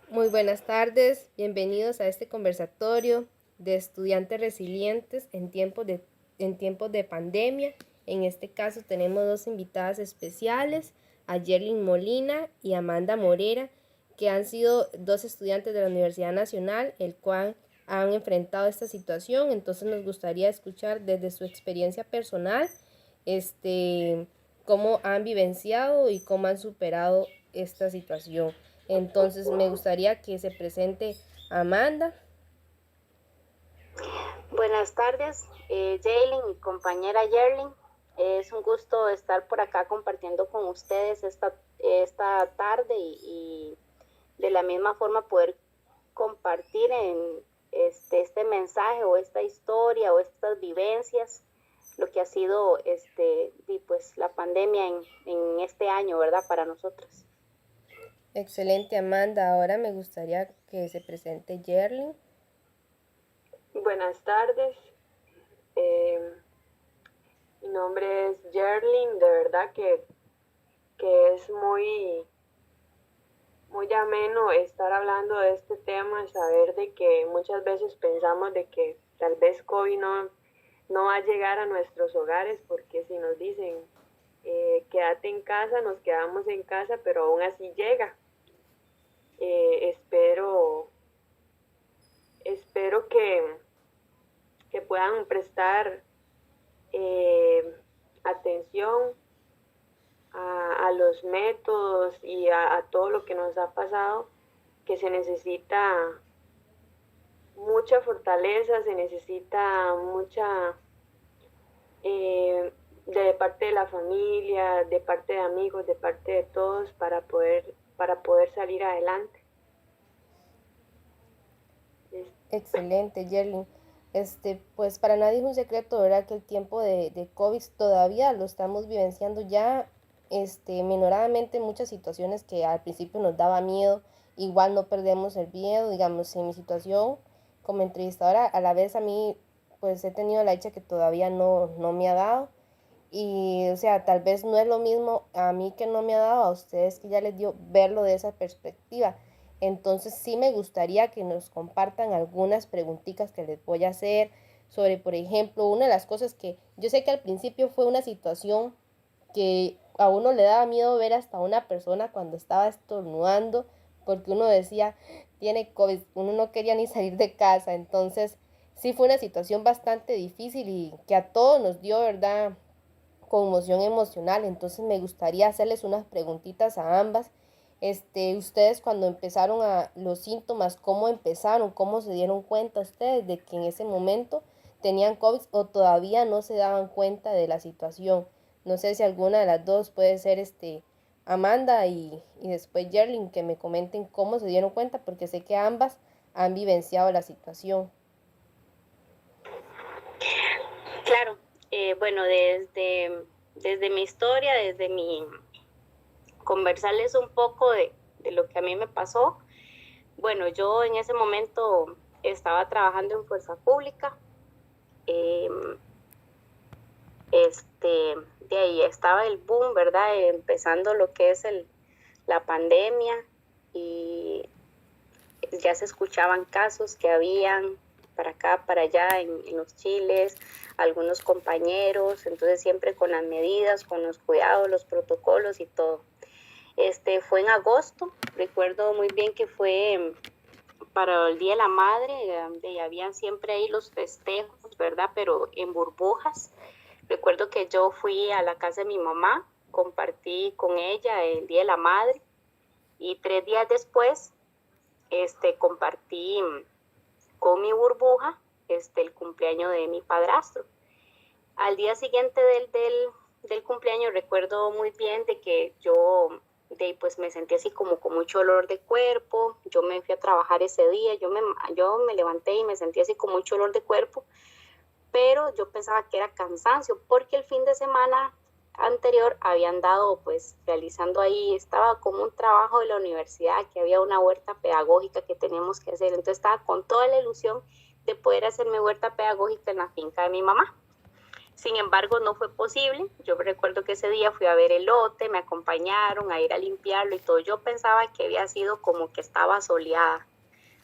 Muy buenas tardes, bienvenidos a este conversatorio de estudiantes resilientes en tiempos de pandemia. En este caso tenemos dos invitadas especiales, a Yerlin Molina y Amanda Morera, que han sido dos estudiantes de la Universidad Nacional, el cual han enfrentado esta situación. Entonces nos gustaría escuchar desde su experiencia personal, cómo han vivenciado y cómo han superado esta situación. Entonces me gustaría que se presente Amanda. Buenas tardes, Jaylin y compañera Yerlin. Es un gusto estar por acá compartiendo con ustedes esta tarde y de la misma forma poder compartir en este mensaje o esta historia o estas vivencias, lo que ha sido pues, la pandemia en este año, ¿verdad? Para nosotros. Excelente, Amanda. Ahora me gustaría que se presente Yerlin. Buenas tardes, eh, mi nombre es Jerlyn, de verdad que es muy ameno estar hablando de este tema, saber de que muchas veces pensamos de que tal vez COVID no va a llegar a nuestros hogares, porque si nos dicen quédate en casa, nos quedamos en casa, pero aún así llega. Espero que puedan prestar atención a los métodos y a todo lo que nos ha pasado, que se necesita mucha fortaleza, se necesita mucha de parte de la familia, de parte de amigos, de parte de todos para poder salir adelante. Excelente, Yerlin. Pues para nadie es un secreto, ¿verdad? Que el tiempo de COVID todavía lo estamos vivenciando ya, minoradamente en muchas situaciones que al principio nos daba miedo. Igual no perdemos el miedo, digamos, en mi situación como entrevistadora, a la vez a mí, pues he tenido la dicha que todavía no me ha dado. Y, o sea, tal vez no es lo mismo a mí que no me ha dado, a ustedes que ya les dio verlo de esa perspectiva. Entonces sí me gustaría que nos compartan algunas preguntitas que les voy a hacer sobre, por ejemplo, una de las cosas que yo sé que al principio fue una situación que a uno le daba miedo ver hasta una persona cuando estaba estornudando, porque uno decía, tiene COVID, uno no quería ni salir de casa. Entonces sí fue una situación bastante difícil y que a todos nos dio, ¿verdad?, conmoción emocional. Entonces me gustaría hacerles unas preguntitas a ambas. Ustedes cuando empezaron a los síntomas, ¿cómo empezaron? ¿Cómo se dieron cuenta ustedes de que en ese momento tenían COVID o todavía no se daban cuenta de la situación? No sé si alguna de las dos puede ser Amanda y después Jerlin, que me comenten cómo se dieron cuenta, porque sé que ambas han vivenciado la situación. Claro, bueno, desde mi historia, desde mi conversarles un poco de lo que a mí me pasó. Bueno, yo en ese momento estaba trabajando en fuerza pública. eh, de ahí estaba el boom, ¿verdad? Empezando lo que es la pandemia y ya se escuchaban casos que habían para acá, para allá, en los chiles, algunos compañeros, entonces siempre con las medidas, con los cuidados, los protocolos y todo. Fue en agosto, recuerdo muy bien que fue para el Día de la Madre, donde habían siempre ahí los festejos, ¿verdad? Pero en burbujas. Recuerdo que yo fui a la casa de mi mamá, compartí con ella el Día de la Madre y 3 días después compartí con mi burbuja el cumpleaños de mi padrastro. Al día siguiente del cumpleaños recuerdo muy bien de que pues me sentí así como con mucho olor de cuerpo. Yo me fui a trabajar ese día, yo me levanté y me sentí así con mucho olor de cuerpo, pero yo pensaba que era cansancio porque el fin de semana anterior habían dado pues realizando ahí, estaba como un trabajo de la universidad, que había una huerta pedagógica que teníamos que hacer, entonces estaba con toda la ilusión de poder hacer mi huerta pedagógica en la finca de mi mamá. Sin embargo, no fue posible. Yo recuerdo que ese día fui a ver el lote, me acompañaron a ir a limpiarlo y todo. Yo pensaba que había sido como que estaba soleada.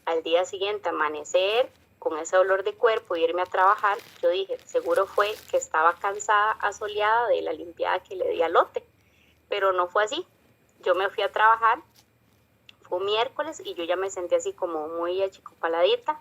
Al día siguiente amanecer con ese dolor de cuerpo y irme a trabajar, yo dije, seguro fue que estaba cansada, asoleada de la limpiada que le di al lote, pero no fue así. Yo me fui a trabajar, fue un miércoles y yo ya me sentí así como muy achicopaladita.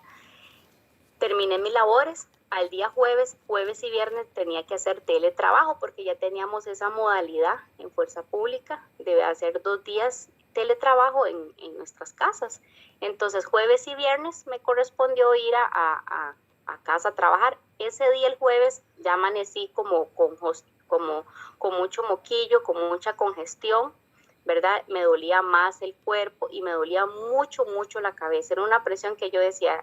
Terminé mis labores. Al día jueves y viernes tenía que hacer teletrabajo porque ya teníamos esa modalidad en Fuerza Pública de hacer 2 días teletrabajo en nuestras casas. Entonces jueves y viernes me correspondió ir a casa a trabajar. Ese día el jueves ya amanecí como con mucho moquillo, con mucha congestión, ¿verdad? Me dolía más el cuerpo y me dolía mucho, mucho la cabeza. Era una presión que yo decía,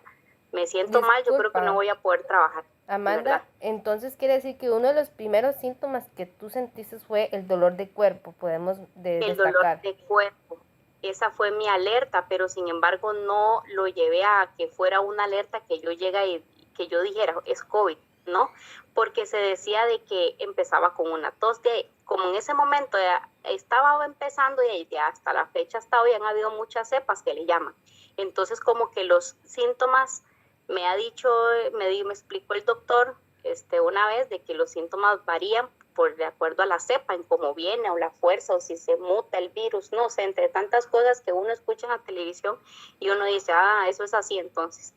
me siento mal, yo creo que no Disculpa, voy a poder trabajar, Amanda, ¿verdad? entonces quiere decir que uno de los primeros síntomas que tú sentiste fue el dolor de cuerpo, podemos El dolor destacar. de cuerpo. Esa fue mi alerta, pero sin embargo no lo llevé a que fuera una alerta que yo llegue y que yo dijera, es COVID, ¿no? Porque se decía de que empezaba con una tos, como en ese momento ya estaba empezando y ya hasta la fecha hasta hoy han habido muchas cepas que le llaman. Entonces como que los síntomas, me ha dicho, me explicó el doctor una vez de que los síntomas varían de acuerdo a la cepa, en cómo viene o la fuerza o si se muta el virus, no sé, entre tantas cosas que uno escucha en la televisión y uno dice, eso es así entonces.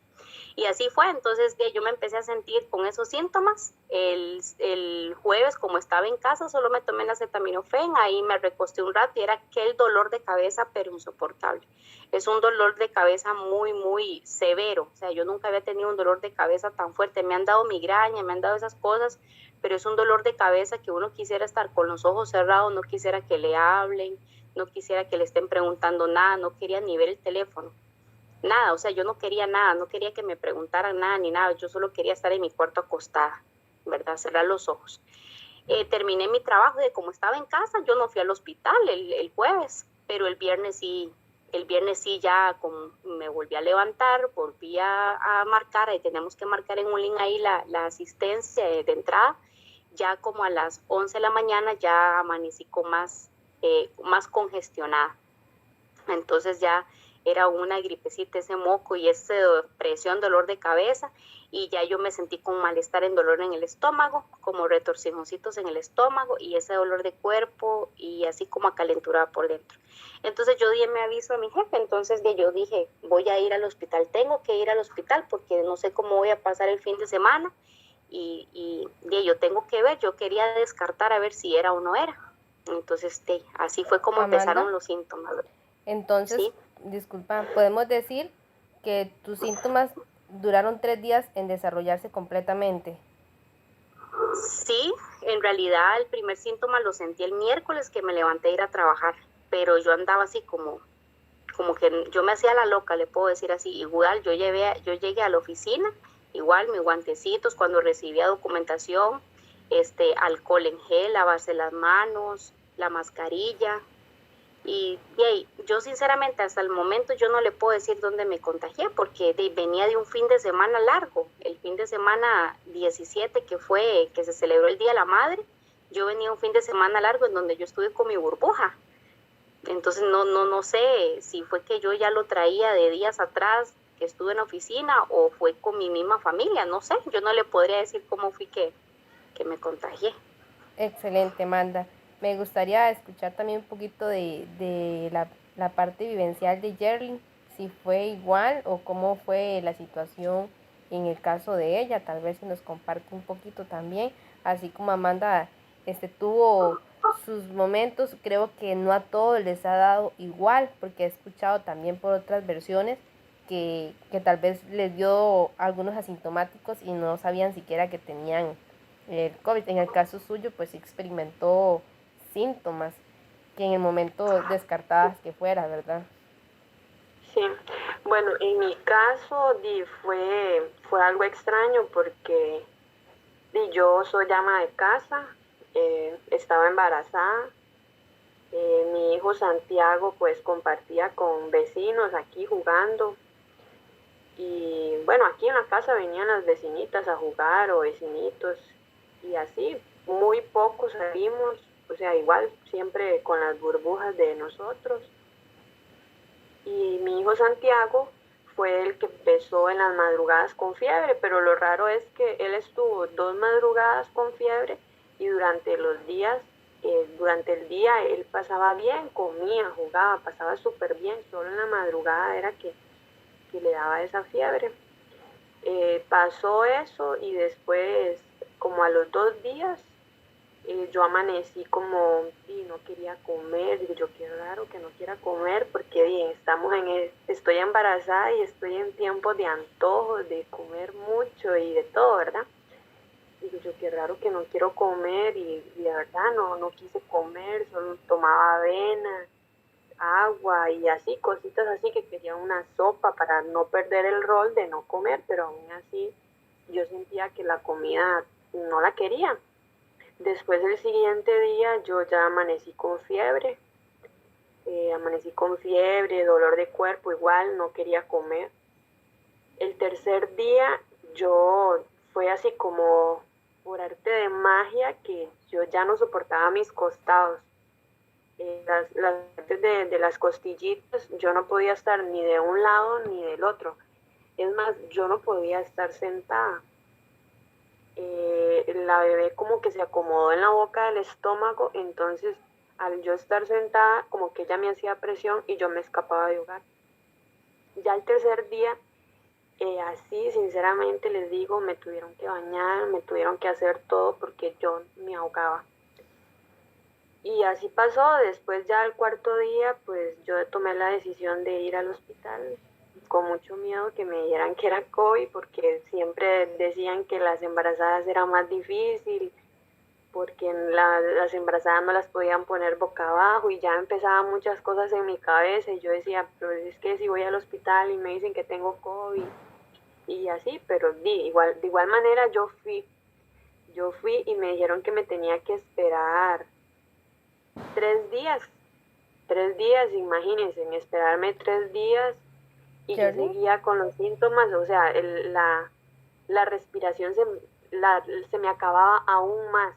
Y así fue, entonces yo me empecé a sentir con esos síntomas. El jueves, como estaba en casa, solo me tomé el acetaminofén, ahí me recosté un rato y era aquel dolor de cabeza, pero insoportable. Es un dolor de cabeza muy, muy severo, o sea, yo nunca había tenido un dolor de cabeza tan fuerte. Me han dado migraña, me han dado esas cosas, pero es un dolor de cabeza que uno quisiera estar con los ojos cerrados, no quisiera que le hablen, no quisiera que le estén preguntando nada, no quería ni ver el teléfono. Nada, o sea, yo no quería nada, no quería que me preguntaran nada ni nada, yo solo quería estar en mi cuarto acostada, ¿verdad? Cerrar los ojos. Terminé mi trabajo y como estaba en casa, yo no fui al hospital el jueves, pero el viernes sí ya me volví a levantar, volví a marcar, ahí tenemos que marcar en un link ahí la asistencia de entrada, ya como a las 11 de la mañana ya amanecí con más congestionada. Entonces ya era una gripecita, ese moco y esa presión, dolor de cabeza, y ya yo me sentí con malestar en dolor en el estómago, como retorcijoncitos en el estómago y ese dolor de cuerpo y así como a calentura por dentro. Entonces yo di mi aviso a mi jefe, entonces yo dije, voy a ir al hospital, tengo que ir al hospital porque no sé cómo voy a pasar el fin de semana y yo tengo que ver, yo quería descartar a ver si era o no era. Entonces así fue como Amanda, empezaron los síntomas. entonces, Sí, disculpa, podemos decir que tus síntomas duraron 3 días en desarrollarse completamente. sí, en realidad el primer síntoma lo sentí el miércoles que me levanté a ir a trabajar, pero yo andaba así como que yo me hacía la loca, le puedo decir así. Igual yo llegué a la oficina, igual mis guantecitos cuando recibía documentación, alcohol en gel, lavarse las manos, la mascarilla. Y yo sinceramente hasta el momento yo no le puedo decir dónde me contagié porque venía de un fin de semana largo, el fin de semana 17 que se celebró el Día de la Madre. Yo venía un fin de semana largo en donde yo estuve con mi burbuja. Entonces no sé si fue que yo ya lo traía de días atrás que estuve en la oficina o fue con mi misma familia, no sé, yo no le podría decir cómo fui que me contagié. Excelente, Amanda. Me gustaría escuchar también un poquito de la parte vivencial de Yerlin, si fue igual o cómo fue la situación en el caso de ella. Tal vez si nos comparte un poquito también, así como Amanda tuvo sus momentos, creo que no a todos les ha dado igual, porque he escuchado también por otras versiones que tal vez les dio algunos asintomáticos y no sabían siquiera que tenían el COVID. En el caso suyo, pues experimentó síntomas que en el momento descartabas que fuera, ¿verdad? Sí, bueno, en mi caso fue algo extraño porque yo soy ama de casa, estaba embarazada, mi hijo Santiago pues compartía con vecinos aquí jugando y bueno, aquí en la casa venían las vecinitas a jugar o vecinitos y así, muy poco salimos, o sea, igual siempre con las burbujas de nosotros. Y mi hijo Santiago fue el que empezó en las madrugadas con fiebre, pero lo raro es que él estuvo 2 madrugadas con fiebre y durante el día él pasaba bien, comía, jugaba, pasaba súper bien, solo en la madrugada era que le daba esa fiebre. Pasó eso y después, como a los 2 días, yo amanecí como, y no quería comer, digo yo, qué raro que no quiera comer, porque bien, estoy embarazada y estoy en tiempos de antojos, de comer mucho y de todo, ¿verdad? Digo yo, qué raro que no quiero comer y de verdad no quise comer, solo tomaba avena, agua y así, cositas así que quería una sopa para no perder el rol de no comer, pero aún así yo sentía que la comida no la quería. Después del siguiente día yo ya amanecí con fiebre, dolor de cuerpo, igual no quería comer. El tercer día yo fue así como por arte de magia que yo ya no soportaba mis costados. Las partes de las costillitas, yo no podía estar ni de un lado ni del otro. Es más, yo no podía estar sentada. La bebé como que se acomodó en la boca del estómago, entonces al yo estar sentada, como que ella me hacía presión y yo me escapaba de hogar. Ya el tercer día, así sinceramente les digo, me tuvieron que bañar, me tuvieron que hacer todo porque yo me ahogaba. Y así pasó, después ya el cuarto día, pues yo tomé la decisión de ir al hospital con mucho miedo que me dijeran que era COVID, porque siempre decían que las embarazadas era más difícil, porque las embarazadas no las podían poner boca abajo y ya empezaban muchas cosas en mi cabeza y yo decía, pero es que si voy al hospital y me dicen que tengo COVID y así, pero de igual manera yo fui y me dijeron que me tenía que esperar 3 días, 3 días, imagínense, en esperarme 3 días y yo Jerry, seguía con los síntomas, o sea, la respiración se me acababa aún más.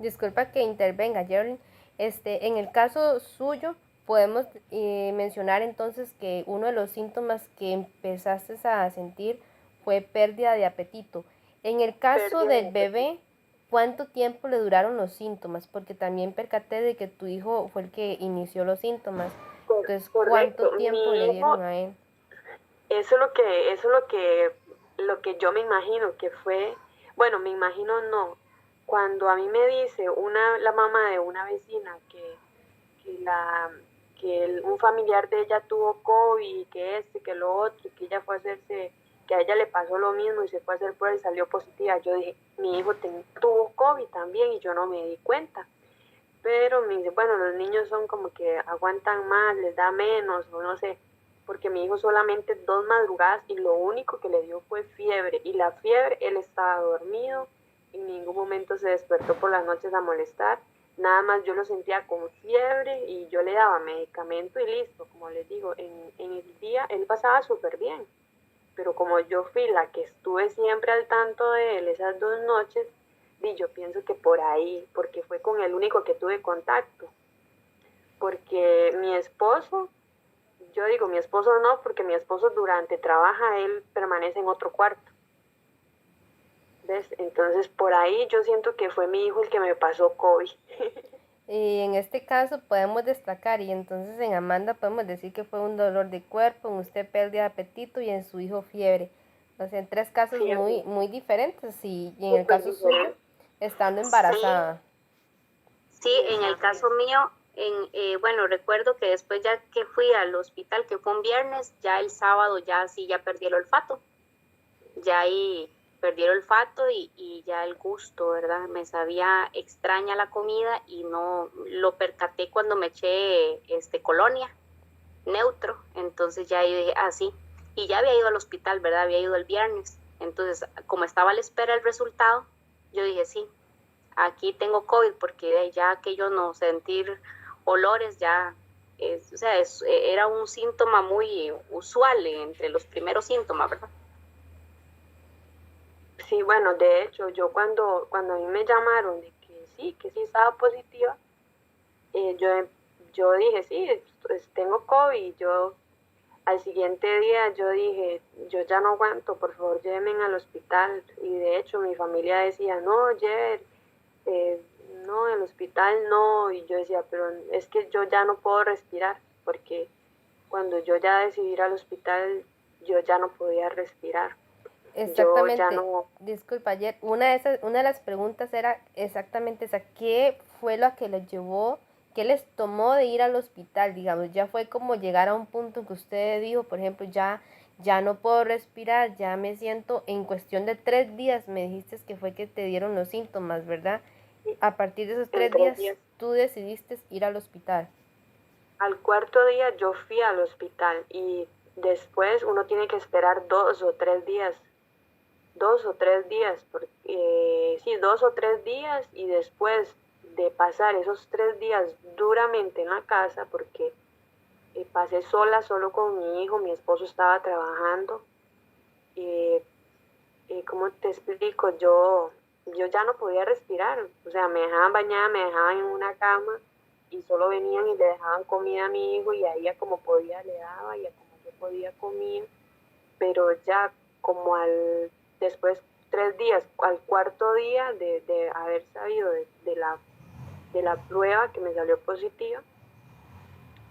disculpa que intervenga, Jerry. En el caso suyo, podemos mencionar entonces que uno de los síntomas que empezaste a sentir fue pérdida de apetito. En el caso Pérdida de del apetito. bebé, ¿cuánto tiempo le duraron los síntomas? Porque también percaté de que tu hijo fue el que inició los síntomas. Entonces, ¿cuánto Correcto, tiempo mi le hijo, dieron a él? eso es lo que yo me imagino que fue, bueno, me imagino no, cuando a mí me dice la mamá de una vecina que la un familiar de ella tuvo COVID, que lo otro, y que ella fue a hacerse, que a ella le pasó lo mismo y se fue a hacer prueba y salió positiva. Yo dije, mi hijo tuvo COVID también y yo no me di cuenta. Pero me dice, bueno, los niños son como que aguantan más, les da menos, o no sé, porque mi hijo solamente 2 madrugadas y lo único que le dio fue fiebre. Y la fiebre, él estaba dormido, en ningún momento se despertó por las noches a molestar, nada más yo lo sentía con fiebre y yo le daba medicamento y listo, como les digo, en el día él pasaba súper bien, pero como yo fui la que estuve siempre al tanto de él esas 2 noches, y yo pienso que por ahí, porque fue con el único que tuve contacto, porque mi esposo, yo digo mi esposo no, porque mi esposo durante trabaja, él permanece en otro cuarto, ¿ves? Entonces por ahí yo siento que fue mi hijo el que me pasó COVID. Y en este caso podemos destacar, y entonces en Amanda podemos decir que fue un dolor de cuerpo, en usted pérdida de apetito y en su hijo fiebre. O sea, en tres casos Fiebre, muy diferentes y en el súper caso suyo, diferente. estando Sí, embarazada. sí, en el Exacto. caso mío, bueno, recuerdo que después ya que fui al hospital, que fue un viernes, ya el sábado ya sí, ya perdí el olfato. Ya ahí perdí el olfato y ya el gusto, ¿verdad? Me sabía extraña la comida y no lo percaté cuando me eché colonia, neutro. Entonces ya yo dije, ah, sí. Y ya había ido al hospital, ¿verdad? Había ido el viernes. Entonces, como estaba a la espera del resultado, yo dije, sí, aquí tengo COVID, porque ya aquello no sentir olores ya, o sea, era un síntoma muy usual entre los primeros síntomas, ¿verdad? Sí, bueno, de hecho, yo cuando a mí me llamaron de que sí estaba positiva, eh, yo, yo dije, sí, pues, tengo COVID. Yo al siguiente día yo dije, yo ya no aguanto, por favor llévenme al hospital. Y de hecho mi familia decía, no, Jer, eh, no, el hospital no. Y yo decía, pero es que yo ya no puedo respirar, porque cuando yo ya decidí ir al hospital, yo ya no podía respirar. Yo ya Exactamente, no, disculpa, ayer una de las preguntas era exactamente esa, ¿qué fue lo que les llevó, qué les tomó de ir al hospital? Digamos, ya fue como llegar a un punto en que usted dijo, por ejemplo, ya no puedo respirar, ya me siento, en cuestión de 3 días, me dijiste que fue que te dieron los síntomas, ¿verdad? A partir de esos en 3 días, 3 días. tú decidiste ir al hospital. Al cuarto día yo fui al hospital y después uno tiene que esperar 2 o 3 días, 2 o 3 días, sí, 2 o 3 días, y después de pasar esos 3 días duramente en la casa, porque pasé sola, solo con mi hijo, mi esposo estaba trabajando. eh, ¿Cómo te explico? Yo ya no podía respirar, o sea, me dejaban bañada, me dejaban en una cama y solo venían y le dejaban comida a mi hijo y a ella como podía le daba y a como yo podía comía, pero ya como después 3 días, al cuarto día de haber sabido de la prueba que me salió positiva,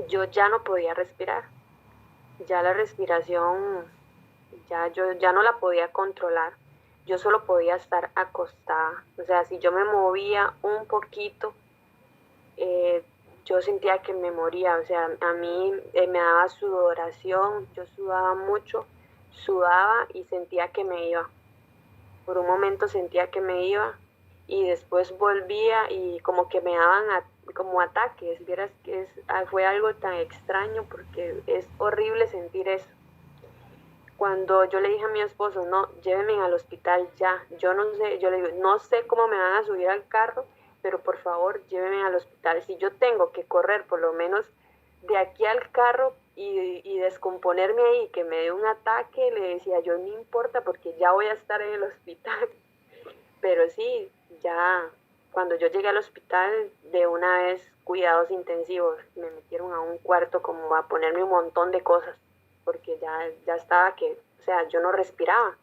yo ya no podía respirar, ya la respiración, yo ya no la podía controlar. Yo solo podía estar acostada. O sea, si yo me movía un poquito, eh, yo sentía que me moría. O sea, a mí me daba sudoración, yo sudaba mucho, sudaba y sentía que me iba. Por un momento sentía que me iba y después volvía y como que me daban como ataques. Vieras que fue algo tan extraño porque es horrible sentir eso. Cuando yo le dije a mi esposo, no, llévenme al hospital ya, yo no sé, yo le digo, no sé cómo me van a subir al carro, pero por favor llévenme al hospital. Si yo tengo que correr por lo menos de aquí al carro y descomponerme ahí, que me dé un ataque, le decía yo, no importa porque ya voy a estar en el hospital. Pero sí, ya cuando yo llegué al hospital, de una vez cuidados intensivos, me metieron a un cuarto como a ponerme un montón de cosas, porque ya estaba que, o sea, yo no respiraba.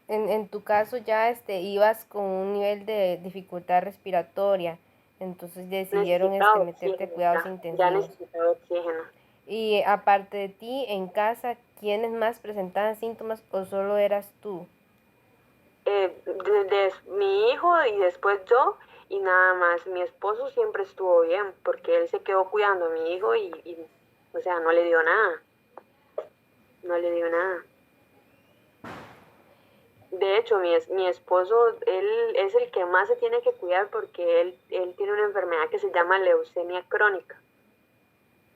En tu caso ya ibas con un nivel de dificultad respiratoria, entonces decidieron Necesitaba meterte a oxígeno, cuidados ya intensivos. necesitaba oxígeno. Y aparte de ti, en casa, ¿quiénes más presentaban síntomas o solo eras tú? Mi hijo y después yo y nada más. Mi esposo siempre estuvo bien porque él se quedó cuidando a mi hijo o sea, no le dio nada, no le dio nada. De hecho, mi esposo, él es el que más se tiene que cuidar porque él tiene una enfermedad que se llama leucemia crónica.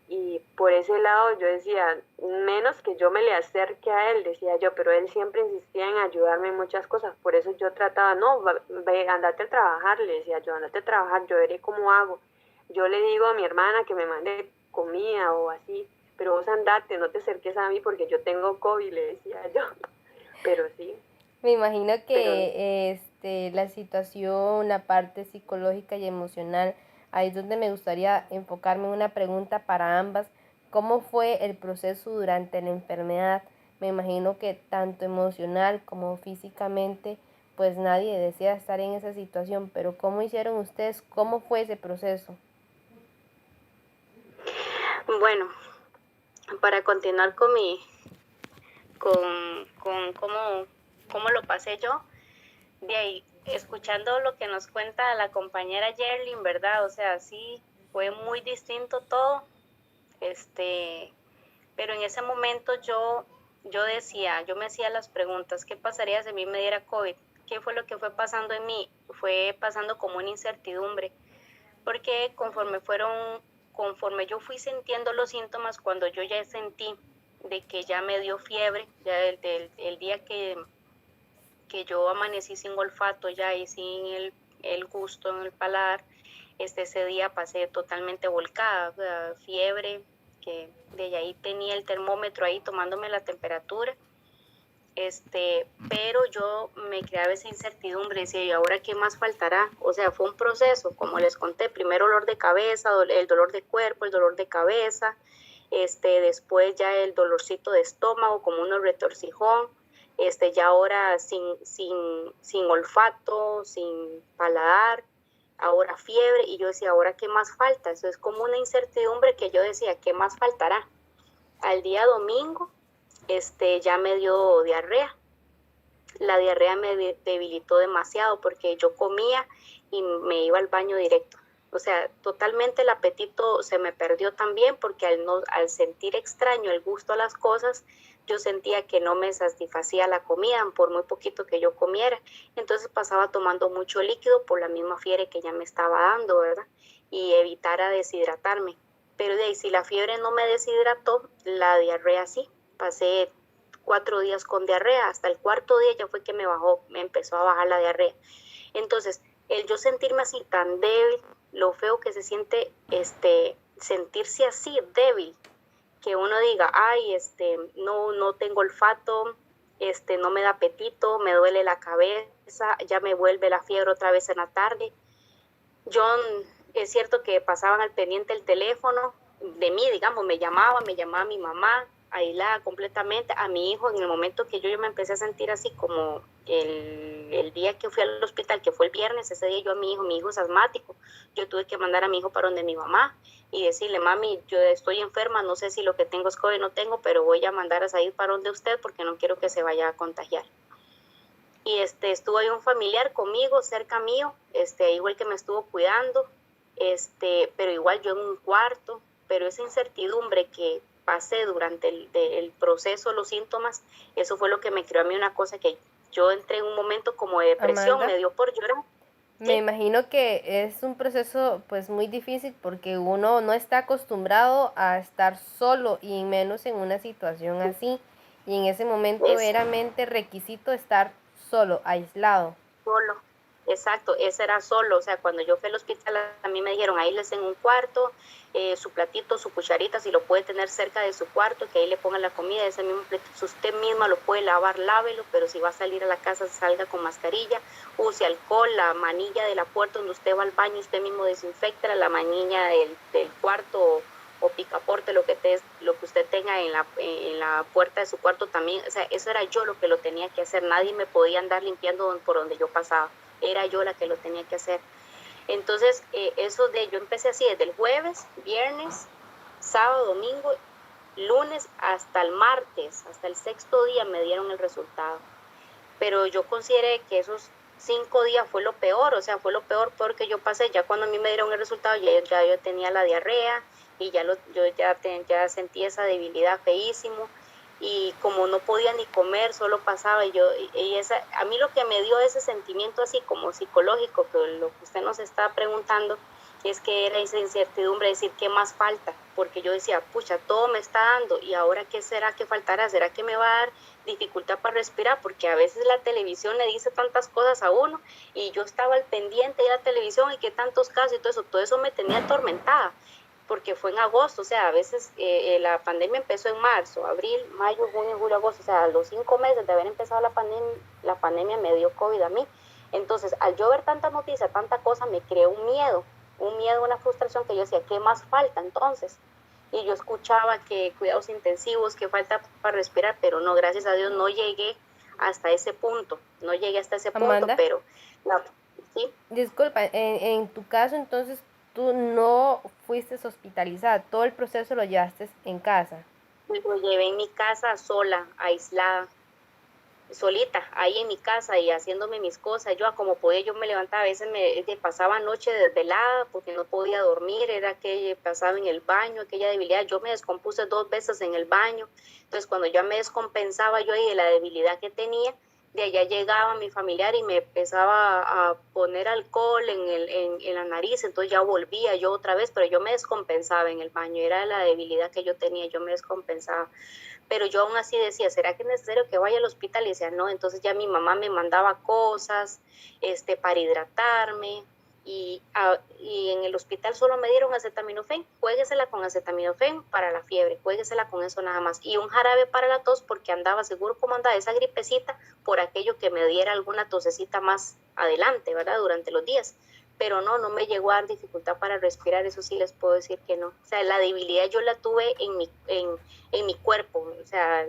Y por ese lado yo decía, menos que yo me le acerque a él, decía yo, pero él siempre insistía en ayudarme en muchas cosas. Por eso yo trataba, no, ve, andate a trabajar, le decía yo, andate a trabajar, yo veré cómo hago. Yo le digo a mi hermana que me mande comida o así, pero vos andate, no te acerques a mí porque yo tengo COVID, le decía yo. Pero sí, Me imagino pero que la situación, la parte psicológica y emocional, ahí es donde me gustaría enfocarme en una pregunta para ambas. ¿Cómo fue el proceso durante la enfermedad? Me imagino que tanto emocional como físicamente, pues nadie desea estar en esa situación, pero ¿cómo hicieron ustedes? ¿Cómo fue ese proceso? bueno, para continuar con cómo lo pasé yo, de ahí, escuchando lo que nos cuenta la compañera Yerlin, ¿verdad? O sea, sí, fue muy distinto todo, pero en ese momento yo me hacía las preguntas, ¿qué pasaría si a mí me diera COVID? ¿Qué fue lo que fue pasando en mí? Fue pasando como una incertidumbre, porque conforme yo fui sintiendo los síntomas, cuando yo ya sentí de que ya me dio fiebre, ya el día que yo amanecí sin olfato ya y sin el gusto en el paladar, ese día pasé totalmente volcada, o sea, fiebre, que de ahí tenía el termómetro ahí tomándome la temperatura pero yo me creaba esa incertidumbre, decía, ¿y ahora qué más faltará? O sea, fue un proceso, como les conté, primero dolor de cabeza, el dolor de cuerpo, el dolor de cabeza, después ya el dolorcito de estómago, como un retorcijón, ya ahora sin olfato, sin paladar, ahora fiebre, y yo decía, ¿ahora qué más falta? Eso es como una incertidumbre que yo decía, ¿qué más faltará? Al día domingo, ya me dio diarrea. La diarrea me debilitó demasiado porque yo comía y me iba al baño directo. O sea, totalmente el apetito se me perdió también porque al sentir extraño el gusto a las cosas, yo sentía que no me satisfacía la comida por muy poquito que yo comiera. Entonces pasaba tomando mucho líquido por la misma fiebre que ya me estaba dando, ¿verdad? Y evitara deshidratarme. Pero de ahí, si la fiebre no me deshidrató, la diarrea sí. Pasé 4 días con diarrea, hasta el cuarto día ya fue que me empezó a bajar la diarrea. Entonces, el yo sentirme así tan débil, lo feo que se siente sentirse así débil, que uno diga, ay, no tengo olfato, no me da apetito, me duele la cabeza, ya me vuelve la fiebre otra vez en la tarde. Yo, es cierto que pasaban al pendiente el teléfono de mí, digamos, me llamaba mi mamá, aislada completamente, a mi hijo, en el momento que yo me empecé a sentir así como el día que fui al hospital, que fue el viernes, ese día yo a mi hijo es asmático, yo tuve que mandar a mi hijo para donde mi mamá y decirle, mami, yo estoy enferma, no sé si lo que tengo es COVID, no tengo, pero voy a mandar a salir para donde usted porque no quiero que se vaya a contagiar. Y estuvo ahí un familiar conmigo, cerca mío, igual que me estuvo cuidando, pero igual yo en un cuarto, pero esa incertidumbre que pasé durante el proceso, los síntomas, eso fue lo que me creó a mí una cosa que yo entré en un momento como de depresión, Amanda, me dio por llorar. me ¿Sí? imagino que es un proceso pues muy difícil porque uno no está acostumbrado a estar solo y menos en una situación así. Y en ese momento Es era mente requisito estar solo, aislado. solo. Exacto, ese era solo, o sea, cuando yo fui al hospital a mí me dijeron, ahí les en un cuarto, su platito, su cucharita, si lo puede tener cerca de su cuarto, que ahí le pongan la comida, ese mismo platito, si usted misma lo puede lavar, lávelo, pero si va a salir a la casa, salga con mascarilla, use alcohol, la manilla de la puerta donde usted va al baño, usted mismo desinfecta la manilla del cuarto o picaporte, lo que usted tenga en la puerta de su cuarto también, o sea, eso era yo lo que lo tenía que hacer, nadie me podía andar limpiando por donde yo pasaba, era yo la que lo tenía que hacer. Entonces, yo empecé así desde el jueves, viernes, sábado, domingo, lunes hasta el martes, hasta el sexto día me dieron el resultado. Pero yo consideré que esos 5 días fue lo peor, o sea, fue lo peor porque yo pasé, ya cuando a mí me dieron el resultado, ya yo tenía la diarrea y yo ya sentí esa debilidad feísimo y como no podía ni comer, solo pasaba a mí lo que me dio ese sentimiento así como psicológico, que lo que usted nos está preguntando, es que era esa incertidumbre, decir, ¿qué más falta? Porque yo decía, pucha, todo me está dando, ¿y ahora qué será que faltará? ¿Será que me va a dar dificultad para respirar? Porque a veces la televisión le dice tantas cosas a uno, y yo estaba al pendiente de la televisión, y qué tantos casos y todo eso me tenía atormentada, porque fue en agosto, o sea, a veces la pandemia empezó en marzo, abril, mayo, junio, julio, agosto, o sea, a los 5 meses de haber empezado la pandemia me dio COVID a mí. Entonces, al yo ver tanta noticia, tanta cosa, me creó un miedo, una frustración que yo decía, ¿qué más falta entonces? Y yo escuchaba que cuidados intensivos, que falta para respirar, pero no, gracias a Dios no llegué hasta ese punto, no llegué hasta ese punto, Amanda, pero no, sí. disculpa, en tu caso entonces tú no fuiste hospitalizada, todo el proceso lo llevaste en casa. Lo llevé en mi casa sola, aislada, solita, ahí en mi casa y haciéndome mis cosas. Yo, como podía, yo me levantaba, a veces me pasaba noche desvelada porque no podía dormir, era que pasaba en el baño, aquella debilidad. Yo me descompuse 2 veces en el baño. Entonces, cuando ya me descompensaba yo ahí de la debilidad que tenía, de allá llegaba mi familiar y me empezaba a poner alcohol en la nariz, entonces ya volvía yo otra vez, pero yo me descompensaba en el baño, era la debilidad que yo tenía, yo me descompensaba. Pero yo aún así decía, ¿será que es necesario que vaya al hospital? Y decía, no, entonces ya mi mamá me mandaba cosas para hidratarme, y en el hospital solo me dieron acetaminofén, juéguesela con acetaminofén para la fiebre, juéguesela con eso nada más, y un jarabe para la tos porque andaba seguro como andaba esa gripecita por aquello que me diera alguna tosecita más adelante, ¿verdad? Durante los días, pero no me llegó a dar dificultad para respirar, eso sí les puedo decir que no, o sea, la debilidad yo la tuve en mi cuerpo, o sea,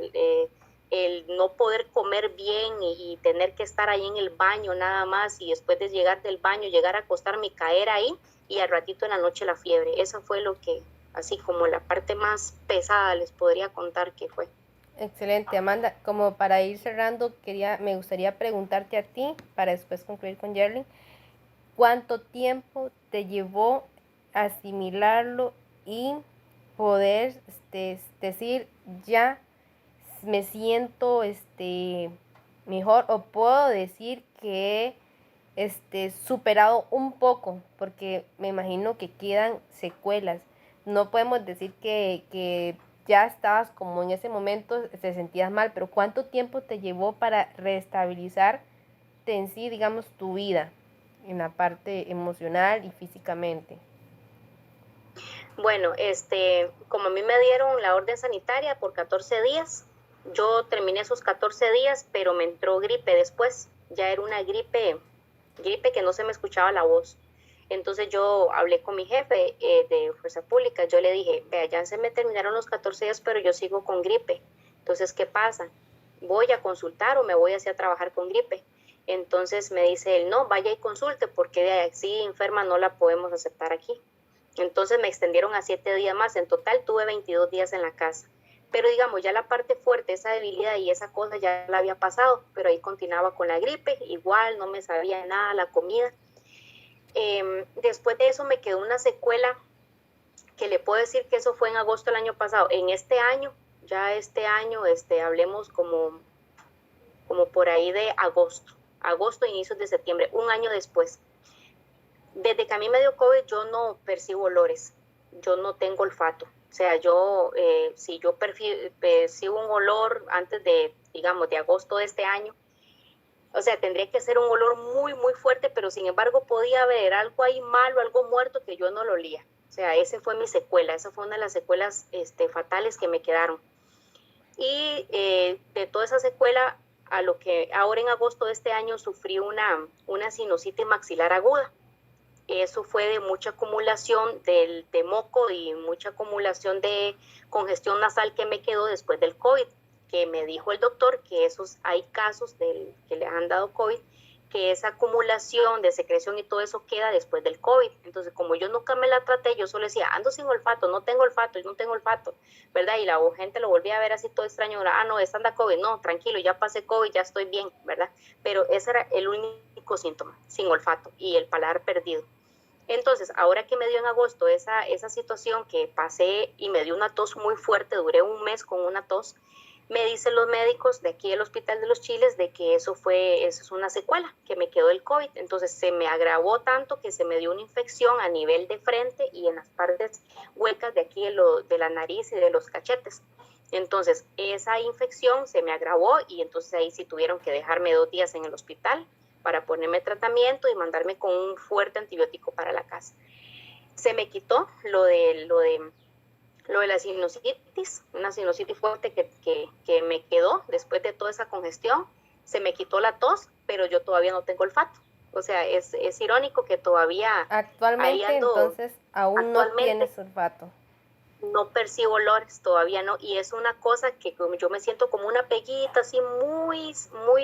el no poder comer bien y tener que estar ahí en el baño nada más y después de llegar del baño, llegar a acostarme y caer ahí y al ratito en la noche la fiebre. Eso fue lo que, así como la parte más pesada les podría contar que fue. Excelente, Amanda. Como para ir cerrando, me gustaría preguntarte a ti, para después concluir con Yerlin, ¿cuánto tiempo te llevó asimilarlo y poder decir, ya me siento mejor, o puedo decir que superado un poco, porque me imagino que quedan secuelas? No podemos decir que ya estabas como en ese momento, te sentías mal, pero ¿cuánto tiempo te llevó para restabilizarte en sí, digamos, tu vida, en la parte emocional y físicamente? Bueno, como a mí me dieron la orden sanitaria por 14 días, yo terminé esos 14 días, pero me entró gripe después. Ya era una gripe que no se me escuchaba la voz. Entonces yo hablé con mi jefe de Fuerza Pública, yo le dije, vea, ya se me terminaron los 14 días, pero yo sigo con gripe. Entonces, ¿qué pasa? ¿Voy a consultar o me voy hacia trabajar con gripe? Entonces me dice él, no, vaya y consulte, porque de así enferma no la podemos aceptar aquí. Entonces me extendieron a 7 días más, en total tuve 22 días en la casa. Pero digamos, ya la parte fuerte, esa debilidad y esa cosa ya la había pasado, pero ahí continuaba con la gripe, igual no me sabía nada la comida. Después de eso me quedó una secuela que le puedo decir que eso fue en agosto del año pasado. En este año, ya este año, hablemos como por ahí de agosto, inicios de septiembre, un año después. Desde que a mí me dio COVID, yo no percibo olores, yo no tengo olfato. O sea, si yo percibo un olor antes de, digamos, de agosto de este año, o sea, tendría que ser un olor muy, muy fuerte, pero sin embargo podía haber algo ahí malo, algo muerto que yo no lo olía. O sea, esa fue mi secuela, esa fue una de las secuelas fatales que me quedaron. Y de toda esa secuela, a lo que ahora en agosto de este año sufrí una sinusitis maxilar aguda. Eso fue de mucha acumulación de moco y mucha acumulación de congestión nasal que me quedó después del COVID, que me dijo el doctor que hay casos que le han dado COVID, que esa acumulación de secreción y todo eso queda después del COVID. Entonces, como yo nunca me la traté, yo solo decía, ando sin olfato, no tengo olfato, ¿verdad? Y la gente lo volvía a ver así todo extraño, no, esta anda COVID, no, tranquilo, ya pasé COVID, ya estoy bien, ¿verdad? Pero ese era el único síntoma, sin olfato y el paladar perdido. Entonces, ahora que me dio en agosto esa situación que pasé y me dio una tos muy fuerte, duré un mes con una tos, me dicen los médicos de aquí del Hospital de los Chiles de que eso es una secuela, que me quedó el COVID. Entonces se me agravó tanto que se me dio una infección a nivel de frente y en las partes huecas de aquí de la nariz y de los cachetes. Entonces esa infección se me agravó y entonces ahí sí tuvieron que dejarme 2 días en el hospital para ponerme tratamiento y mandarme con un fuerte antibiótico para la casa. Se me quitó lo de la sinusitis, una sinusitis fuerte que me quedó después de toda esa congestión. Se me quitó la tos, pero yo todavía no tengo olfato. O sea, es irónico que todavía ahí Actualmente, ando. entonces, aún no Actualmente tienes olfato. no percibo olores, todavía no, y es una cosa que yo me siento como una peguita así muy, muy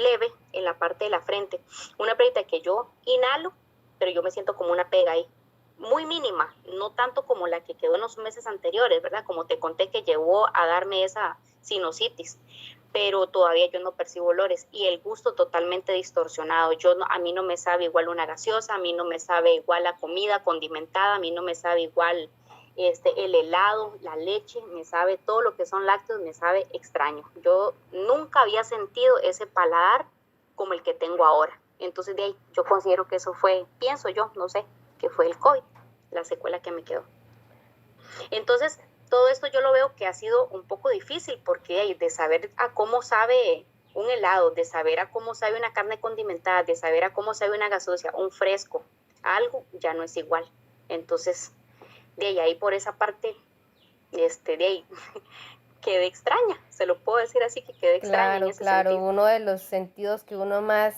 leve en la parte de la frente, una peguita que yo inhalo, pero yo me siento como una pega ahí, muy mínima, no tanto como la que quedó en los meses anteriores, ¿verdad? Como te conté que llevó a darme esa sinusitis, pero todavía yo no percibo olores y el gusto totalmente distorsionado. A mí no me sabe igual una gaseosa, a mí no me sabe igual la comida condimentada, a mí no me sabe igual el helado, la leche, me sabe todo lo que son lácteos, me sabe extraño. Yo nunca había sentido ese paladar como el que tengo ahora. Entonces de ahí yo considero que eso fue, pienso yo, no sé, que fue el COVID, la secuela que me quedó. Entonces, todo esto yo lo veo que ha sido un poco difícil porque de saber a cómo sabe un helado, de saber a cómo sabe una carne condimentada, de saber a cómo sabe una gaseosa, un fresco, algo, ya no es igual. Entonces, de ahí por esa parte, de ahí quedé extraña, se lo puedo decir así, que quedé extraña en Claro, ese claro. sentido. Uno de los sentidos que uno más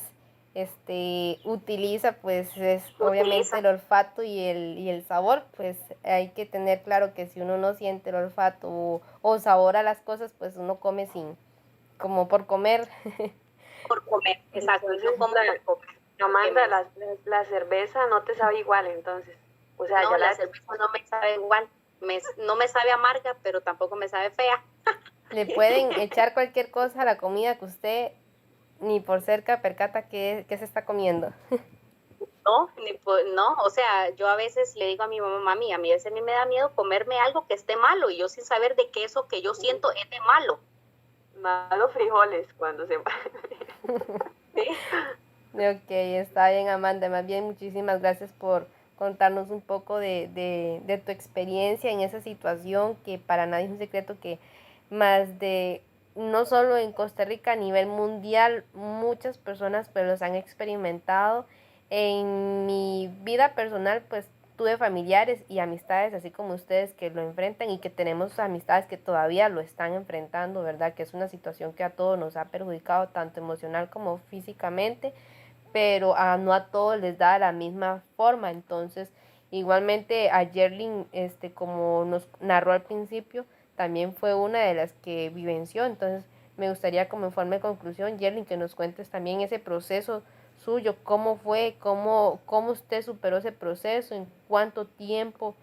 utiliza, pues es obviamente Utiliza el olfato y el sabor. Pues hay que tener claro que si uno no siente el olfato o sabor a las cosas, pues uno come sin, como por comer. por comer, exacto, yo Entonces, como por comer, porque Amanda, la cerveza no te sabe igual, entonces. O sea, no, ya la la... cerveza no me sabe igual, no me sabe amarga, pero tampoco me sabe fea. Le pueden echar cualquier cosa a la comida que usted ni por cerca percata que se está comiendo. No, no, o sea, yo a veces le digo a mi mamá, mami, a mí a veces me da miedo comerme algo que esté malo y yo sin saber de qué eso que yo siento es de malo. Malo frijoles cuando se... ¿Sí? Ok, está bien, Amanda. Más bien, muchísimas gracias por contarnos un poco de tu experiencia en esa situación, que para nadie es un secreto que más de, no solo en Costa Rica, a nivel mundial, muchas personas pues los han experimentado. En mi vida personal, pues tuve familiares y amistades, así como ustedes, que lo enfrentan y que tenemos amistades que todavía lo están enfrentando, ¿verdad? Que es una situación que a todos nos ha perjudicado, tanto emocional como físicamente, pero no a todos les da la misma forma. Entonces, igualmente a Yerlin, como nos narró al principio, también fue una de las que vivenció. Entonces, me gustaría, como en forma de conclusión, Yerlin, que nos cuentes también ese proceso suyo, cómo fue, cómo usted superó ese proceso, en cuánto tiempo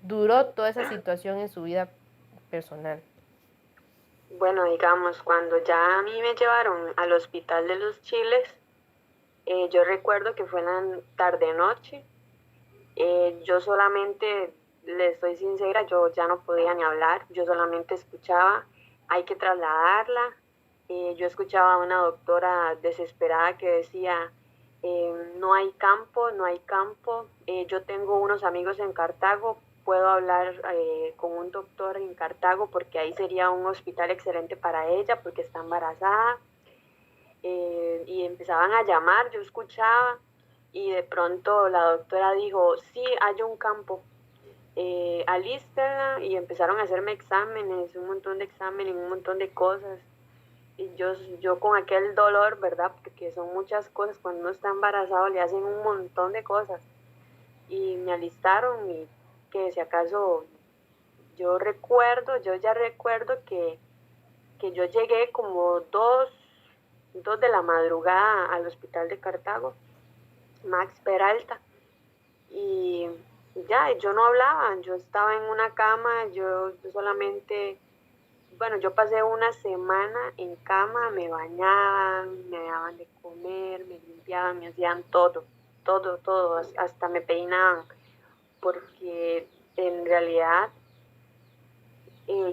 duró toda esa situación en su vida personal. Bueno, digamos, cuando ya a mí me llevaron al Hospital de los Chiles, yo recuerdo que fue en la tarde-noche. Yo solamente, le estoy sincera, yo ya no podía ni hablar, yo solamente escuchaba, hay que trasladarla. Yo escuchaba a una doctora desesperada que decía, no hay campo, no hay campo. Yo tengo unos amigos en Cartago, puedo hablar con un doctor en Cartago porque ahí sería un hospital excelente para ella porque está embarazada. Y empezaban a llamar, yo escuchaba y de pronto la doctora dijo, sí, hay un campo, alístenla, y empezaron a hacerme exámenes, un montón de exámenes, un montón de cosas. Y yo con aquel dolor, ¿verdad? Porque son muchas cosas, cuando uno está embarazado le hacen un montón de cosas. Y me alistaron y que si acaso yo ya recuerdo que yo llegué como dos de la madrugada al hospital de Cartago, Max Peralta, y ya, yo no hablaba, yo estaba en una cama, yo solamente, bueno, yo pasé una semana en cama, me bañaban, me daban de comer, me limpiaban, me hacían todo, todo, todo, hasta me peinaban, porque en realidad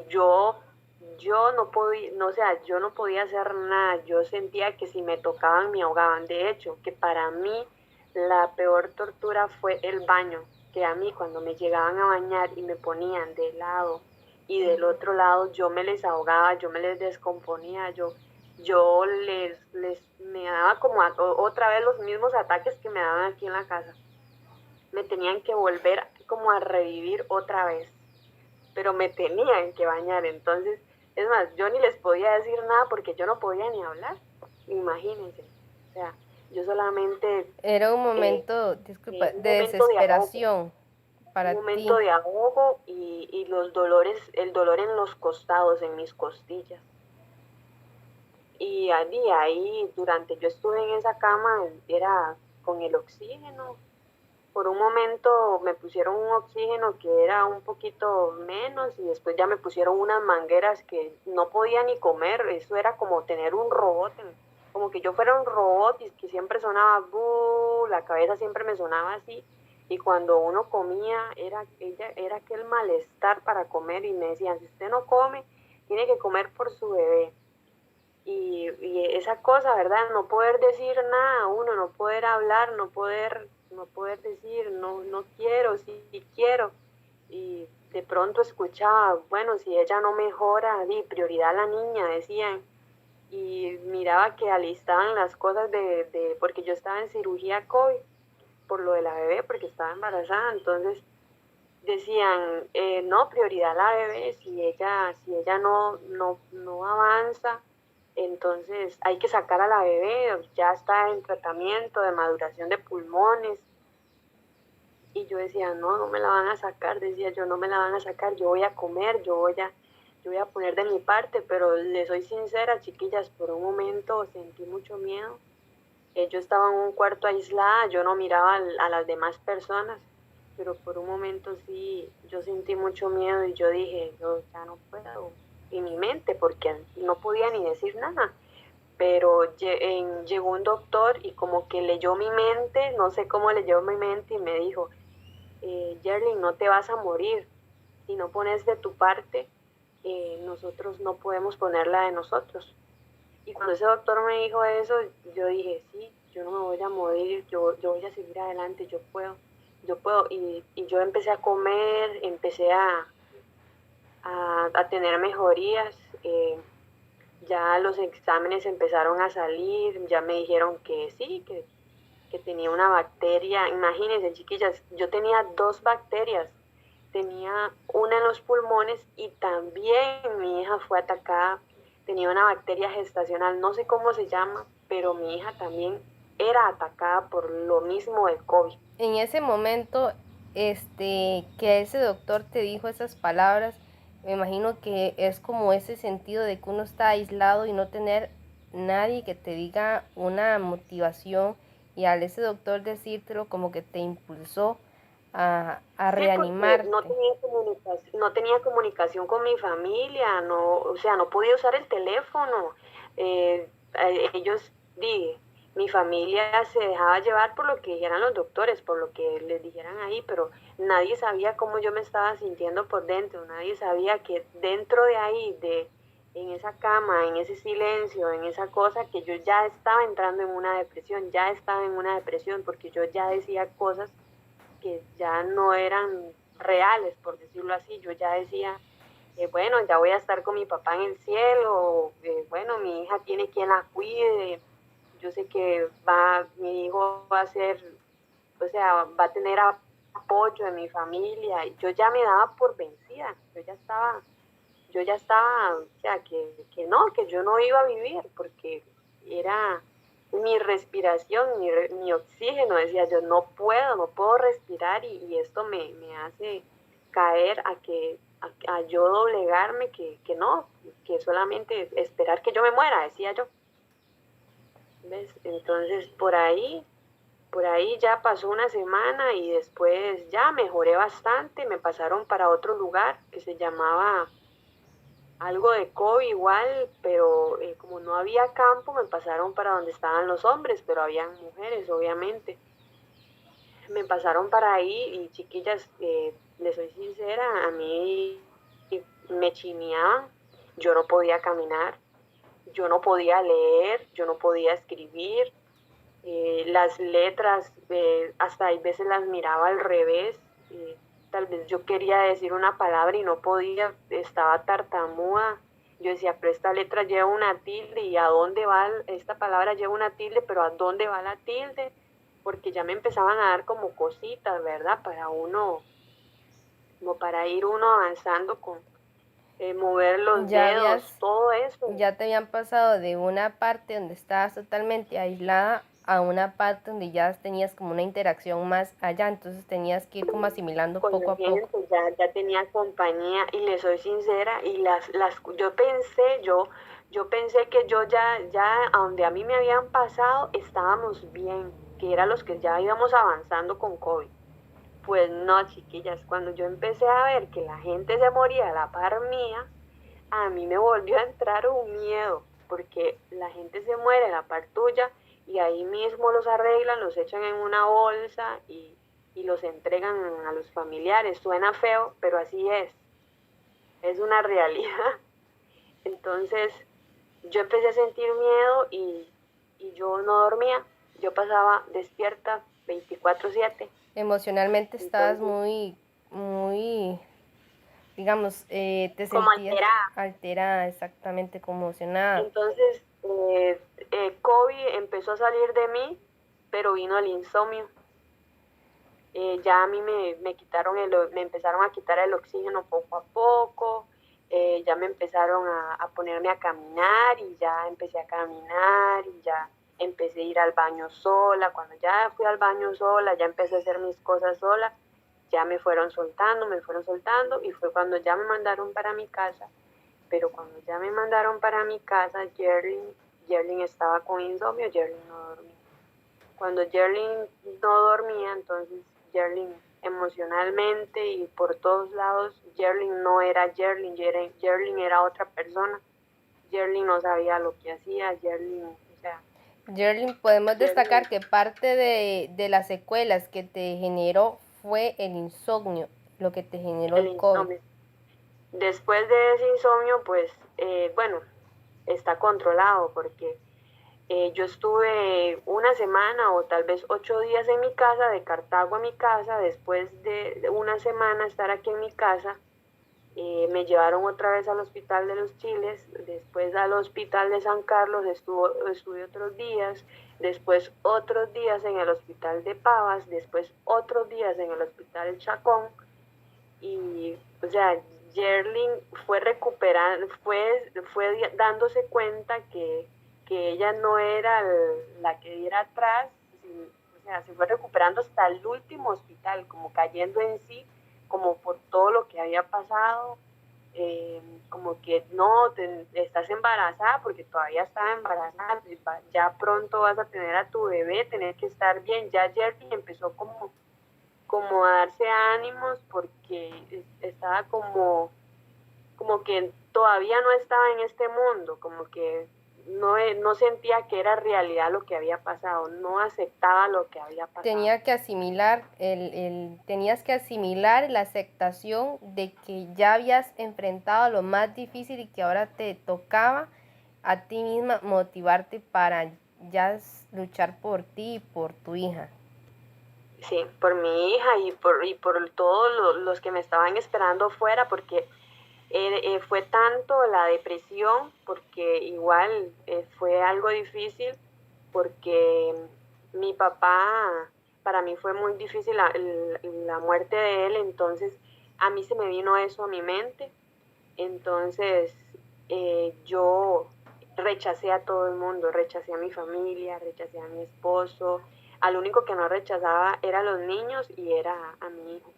yo no podía, no, o sea, yo no podía hacer nada, yo sentía que si me tocaban me ahogaban. De hecho, que para mí la peor tortura fue el baño, que a mí cuando me llegaban a bañar y me ponían de lado y del otro lado, yo me les ahogaba, yo me les descomponía, yo me daba como otra vez los mismos ataques que me daban aquí en la casa. Me tenían que volver como a revivir otra vez, pero me tenían que bañar. Entonces, es más, yo ni les podía decir nada porque yo no podía ni hablar, imagínense. O sea, yo solamente, Era un eh, momento, disculpa, un de momento de ahogo, desesperación un para momento ti. de ahogo y los dolores, el dolor en los costados, en mis costillas. Y ahí, durante yo estuve en esa cama, era con el oxígeno. Por un momento me pusieron un oxígeno que era un poquito menos y después ya me pusieron unas mangueras que no podía ni comer. Eso era como tener un robot, como que yo fuera un robot y que siempre sonaba buh, la cabeza siempre me sonaba así. Y cuando uno comía era aquel malestar para comer y me decían, si usted no come, tiene que comer por su bebé. Y esa cosa, ¿verdad? No poder decir nada, uno no poder hablar, no poder decir, no, no quiero, sí, sí quiero. Y de pronto escuchaba, bueno, si ella no mejora, di prioridad a la niña, decían. Y miraba que alistaban las cosas porque yo estaba en cirugía COVID, por lo de la bebé, porque estaba embarazada. Entonces decían, no, prioridad la bebé, si ella no avanza, entonces hay que sacar a la bebé, ya está en tratamiento de maduración de pulmones. Y yo decía, no me la van a sacar, decía yo, no me la van a sacar, yo voy a comer, yo voy a poner de mi parte, pero les soy sincera, chiquillas, por un momento sentí mucho miedo. Yo estaba en un cuarto aislada, yo no miraba a las demás personas, pero por un momento sí, yo sentí mucho miedo y yo dije, yo ya no puedo, en mi mente, porque no podía ni decir nada. Pero llegó un doctor y como que leyó mi mente, no sé cómo leyó mi mente y me dijo, Yerlin, no te vas a morir, si no pones de tu parte, nosotros no podemos ponerla de nosotros. Y cuando ese doctor me dijo eso, yo dije, sí, yo no me voy a morir, yo voy a seguir adelante, yo puedo. Y yo empecé a comer, empecé a tener mejorías, ya los exámenes empezaron a salir, ya me dijeron que sí, que tenía una bacteria. Imagínense, chiquillas, yo tenía 2 bacterias, tenía una en los pulmones y también mi hija fue atacada, tenía una bacteria gestacional, no sé cómo se llama, pero mi hija también era atacada por lo mismo del COVID. En ese momento, que ese doctor te dijo esas palabras, me imagino que es como ese sentido de que uno está aislado y no tener nadie que te diga una motivación, y al ese doctor decírtelo como que te impulsó a Sí, porque no reanimarte. tenía comunicación, no tenía comunicación con mi familia, no, o sea, no podía usar el teléfono. Ellos, mi familia se dejaba llevar por lo que dijeran los doctores, por lo que les dijeran ahí, pero nadie sabía cómo yo me estaba sintiendo por dentro, nadie sabía que dentro de ahí, en esa cama, en ese silencio, en esa cosa, que yo ya estaba entrando en una depresión, ya estaba en una depresión, porque yo ya decía cosas que ya no eran reales, por decirlo así. Yo ya decía, bueno, ya voy a estar con mi papá en el cielo, bueno, mi hija tiene quien la cuide, yo sé que mi hijo va a ser, o sea, va a tener apoyo de mi familia. Y yo ya me daba por vencida, yo ya estaba, o sea, que no, que yo no iba a vivir, porque era mi respiración, mi oxígeno, decía yo, no puedo respirar y esto me hace caer a yo doblegarme, que no, que solamente esperar que yo me muera, decía yo. ¿Ves? Entonces por ahí ya pasó una semana y después ya mejoré bastante, me pasaron para otro lugar que se llamaba algo de COVID igual, pero como no había campo, me pasaron para donde estaban los hombres, pero habían mujeres, obviamente. Me pasaron para ahí y chiquillas, les soy sincera, a mí me chineaban, yo no podía caminar, yo no podía leer, yo no podía escribir, las letras, hasta hay veces las miraba al revés, tal vez yo quería decir una palabra y no podía, estaba tartamuda. Yo decía, pero esta letra lleva una tilde y ¿a dónde va esta palabra? Lleva una tilde, pero ¿a dónde va la tilde? Porque ya me empezaban a dar como cositas, ¿verdad? Como para ir uno avanzando con mover los Ya dedos, habías todo eso. Ya te habían pasado de una parte donde estabas totalmente aislada a una parte donde ya tenías como una interacción más allá, entonces tenías que ir como asimilando Con poco la a poco. gente, ya tenía compañía y le soy sincera y yo pensé que yo ya a donde a mí me habían pasado estábamos bien, que eran los que ya íbamos avanzando con COVID. Pues no, chiquillas, cuando yo empecé a ver que la gente se moría a la par mía, a mí me volvió a entrar un miedo, porque la gente se muere a la par tuya y ahí mismo los arreglan, los echan en una bolsa y los entregan a los familiares. Suena feo, pero así es una realidad. Entonces yo empecé a sentir miedo y yo no dormía, yo pasaba despierta 24/7. Emocionalmente estabas Entonces, muy, digamos, te como sentías alterada. alterada, exactamente, conmocionada. Entonces, COVID empezó a salir de mí, pero vino el insomnio. Ya a mí me quitaron me empezaron a quitar el oxígeno poco a poco, ya me empezaron a ponerme a caminar y ya empecé a caminar y ya empecé a ir al baño sola. Cuando ya fui al baño sola, ya empecé a hacer mis cosas sola, ya me fueron soltando y fue cuando ya me mandaron para mi casa. Pero cuando ya me mandaron para mi casa, Jerlin estaba con insomnio, Jerlin no dormía. Cuando Jerlin no dormía, entonces Jerlin emocionalmente y por todos lados, Jerlin no era Jerlin, Jerlin era otra persona. Jerlin no sabía lo que hacía, Jerlin, o sea, Yerlin, podemos Jerlin, destacar que parte de las secuelas que te generó fue el insomnio, lo que te generó el el COVID. insomnio. Después de ese insomnio, pues, bueno, está controlado porque yo estuve una semana o tal vez 8 días en mi casa, de Cartago a mi casa. Después de una semana estar aquí en mi casa, me llevaron otra vez al Hospital de los Chiles, después al Hospital de San Carlos, estuve otros días, después otros días en el Hospital de Pavas, después otros días en el Hospital Chacón. Y, o sea, Jerlin fue recuperando, fue dándose cuenta que ella no era la que diera atrás, o sea, se fue recuperando hasta el último hospital, como cayendo en sí, como por todo lo que había pasado, como que no, estás embarazada porque todavía estaba embarazada, ya pronto vas a tener a tu bebé, tener que estar bien. Ya Jerlin empezó como a darse ánimos porque estaba como que todavía no estaba en este mundo, como que no sentía que era realidad lo que había pasado, no aceptaba lo que había pasado. Tenía que asimilar tenías que asimilar la aceptación de que ya habías enfrentado lo más difícil y que ahora te tocaba a ti misma motivarte para ya luchar por ti y por tu hija. Sí, por mi hija y por todos los que me estaban esperando fuera, porque fue tanto la depresión, porque igual fue algo difícil, porque mi papá, para mí fue muy difícil la muerte de él, entonces a mí se me vino eso a mi mente, entonces yo rechacé a todo el mundo, rechacé a mi familia, rechacé a mi esposo, al único que no rechazaba era a los niños y era a mi hijo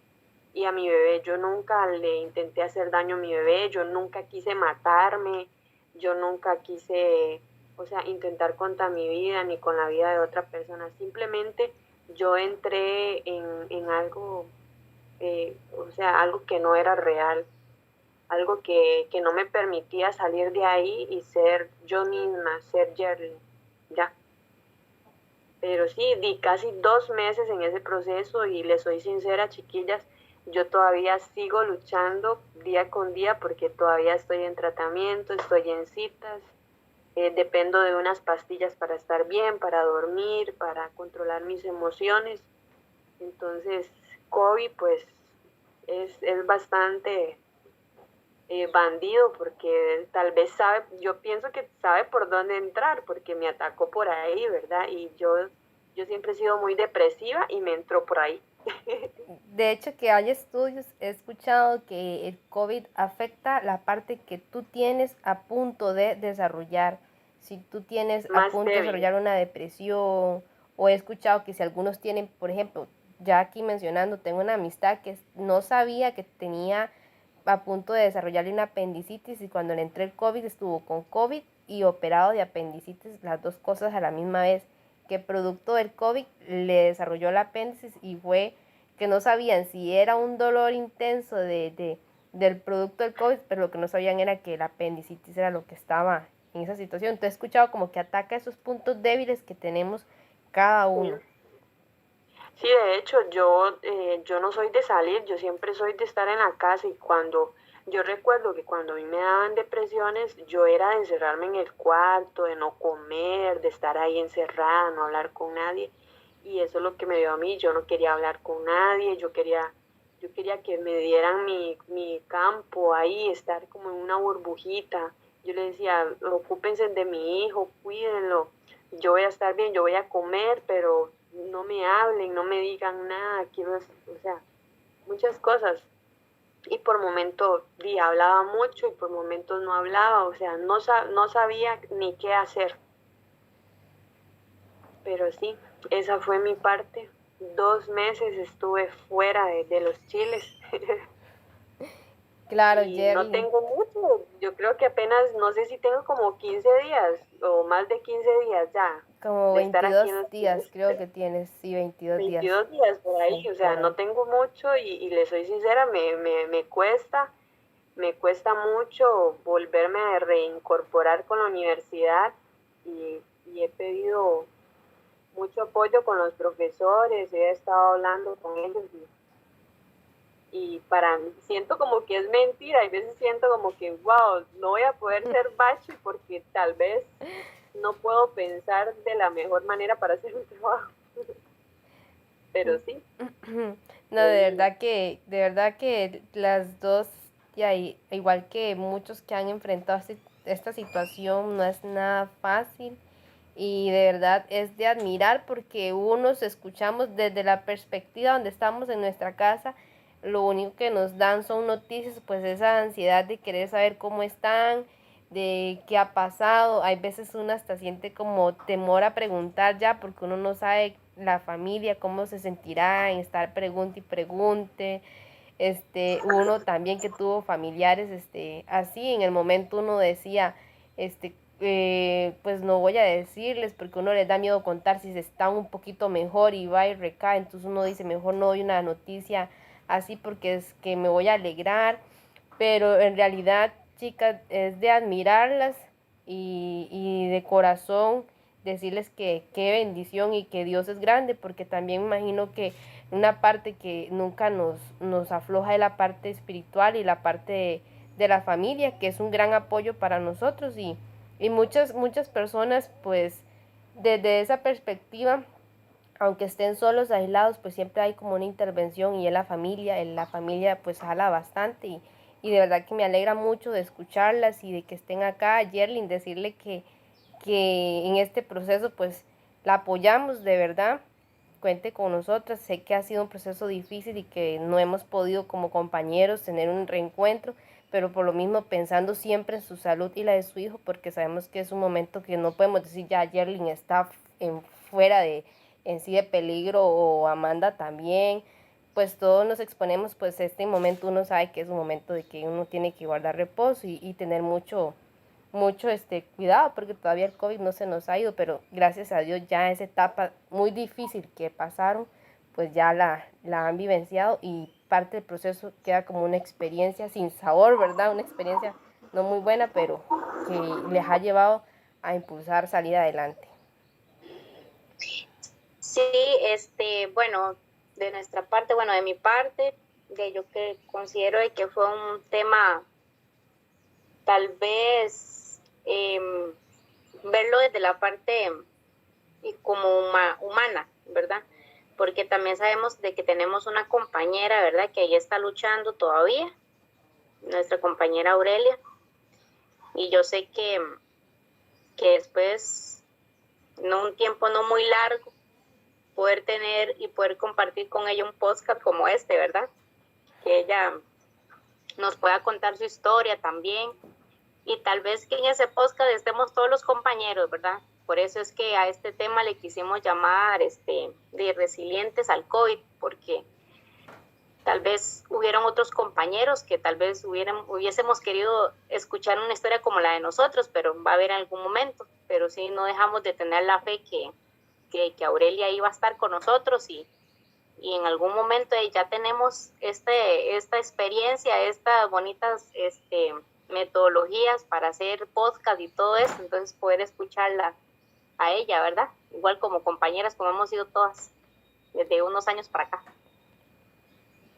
y a mi bebé. Yo nunca le intenté hacer daño a mi bebé, yo nunca quise matarme, yo nunca quise, o sea, intentar contra mi vida ni con la vida de otra persona. Simplemente yo entré en algo, o sea, algo que no era real, algo que no me permitía salir de ahí y ser yo misma, ser Jerry, ya. Pero sí, di casi 2 meses en ese proceso y les soy sincera, chiquillas, yo todavía sigo luchando día con día porque todavía estoy en tratamiento, estoy en citas, dependo de unas pastillas para estar bien, para dormir, para controlar mis emociones. Entonces, COVID pues es bastante bandido porque tal vez sabe, yo pienso que sabe por dónde entrar porque me atacó por ahí, ¿verdad? Y yo siempre he sido muy depresiva y me entró por ahí. De hecho, que hay estudios, he escuchado que el COVID afecta la parte que tú tienes a punto de desarrollar. Si tú tienes a Más punto de débil. desarrollar una depresión, o he escuchado que si algunos tienen, por ejemplo, ya aquí mencionando, tengo una amistad que no sabía que tenía a punto de desarrollarle una apendicitis y cuando le entró el COVID estuvo con COVID y operado de apendicitis, las dos cosas a la misma vez, que producto del COVID le desarrolló el apéndice y fue que no sabían si era un dolor intenso del producto del COVID, pero lo que no sabían era que el apendicitis era lo que estaba en esa situación. Entonces he escuchado como que ataca esos puntos débiles que tenemos cada uno. Sí, de hecho, yo no soy de salir, yo siempre soy de estar en la casa y yo recuerdo que cuando a mí me daban depresiones, yo era de encerrarme en el cuarto, de no comer, de estar ahí encerrada, no hablar con nadie. Y eso es lo que me dio a mí, yo no quería hablar con nadie, yo quería que me dieran mi campo ahí, estar como en una burbujita. Yo le decía, ocúpense de mi hijo, cuídenlo, yo voy a estar bien, yo voy a comer, pero no me hablen, no me digan nada, quiero, o sea, muchas cosas. Y por momentos hablaba mucho y por momentos no hablaba, o sea, no sabía ni qué hacer. Pero sí, esa fue mi parte. 2 meses estuve fuera de los chiles. Claro, Y no Yerlin, tengo mucho, yo creo que apenas, no sé si tengo como 15 días o más de 15 días ya como de estar aquí 22 en los días, chiles. creo que tienes, sí, 22 días, 22 días por ahí, sí, o sea, por no ahí. tengo mucho y le soy sincera, me cuesta mucho volverme a reincorporar con la universidad y he pedido mucho apoyo con los profesores, he estado hablando con ellos y para mí siento como que es mentira, y a veces siento como que, wow, no voy a poder ser bachi porque tal vez no puedo pensar de la mejor manera para hacer un trabajo, pero sí, No, voy, de verdad que las dos, ya, igual que muchos que han enfrentado esta situación, no es nada fácil y de verdad es de admirar porque unos escuchamos desde la perspectiva donde estamos en nuestra casa, lo único que nos dan son noticias, pues esa ansiedad de querer saber cómo están, de qué ha pasado. Hay veces uno hasta siente como temor a preguntar ya porque uno no sabe la familia cómo se sentirá en estar pregunte y pregunte. Uno también que tuvo familiares, así en el momento uno decía, pues no voy a decirles porque uno les da miedo contar si se está un poquito mejor y va y recae, entonces uno dice mejor no doy una noticia así porque es que me voy a alegrar, pero en realidad, chicas, es de admirarlas y de corazón decirles que qué bendición y que Dios es grande, porque también me imagino que una parte que nunca nos afloja es la parte espiritual y la parte de la familia, que es un gran apoyo para nosotros y muchas personas, pues, desde esa perspectiva, aunque estén solos, aislados, pues siempre hay como una intervención y es la familia pues jala bastante y de verdad que me alegra mucho de escucharlas y de que estén acá. Yerlin, decirle que en este proceso pues la apoyamos de verdad, cuente con nosotras, sé que ha sido un proceso difícil y que no hemos podido como compañeros tener un reencuentro, pero por lo mismo pensando siempre en su salud y la de su hijo, porque sabemos que es un momento que no podemos decir ya Yerlin está fuera de en sí de peligro o Amanda también, pues todos nos exponemos, pues este momento uno sabe que es un momento de que uno tiene que guardar reposo y tener mucho cuidado porque todavía el COVID no se nos ha ido, pero gracias a Dios ya esa etapa muy difícil que pasaron, pues ya la han vivenciado y parte del proceso queda como una experiencia sin sabor, ¿verdad? Una experiencia no muy buena, pero que les ha llevado a impulsar salir adelante. sí, bueno, de nuestra parte, bueno, de mi parte, de yo que considero de que fue un tema tal vez verlo desde la parte como humana, ¿verdad? Porque también sabemos de que tenemos una compañera, ¿verdad? Que ahí está luchando todavía, nuestra compañera Aurelia, y yo sé que después, no un tiempo no muy largo, poder tener y poder compartir con ella un podcast como este, ¿verdad? Que ella nos pueda contar su historia también y tal vez que en ese podcast estemos todos los compañeros, ¿verdad? Por eso es que a este tema le quisimos llamar de resilientes al COVID, porque tal vez hubieron otros compañeros que tal vez hubiésemos querido escuchar una historia como la de nosotros, pero va a haber en algún momento, pero sí no dejamos de tener la fe que Aurelia iba a estar con nosotros y en algún momento ya tenemos esta experiencia, estas bonitas metodologías para hacer podcast y todo eso, entonces poder escucharla a ella, ¿verdad? Igual como compañeras, como hemos sido todas desde unos años para acá.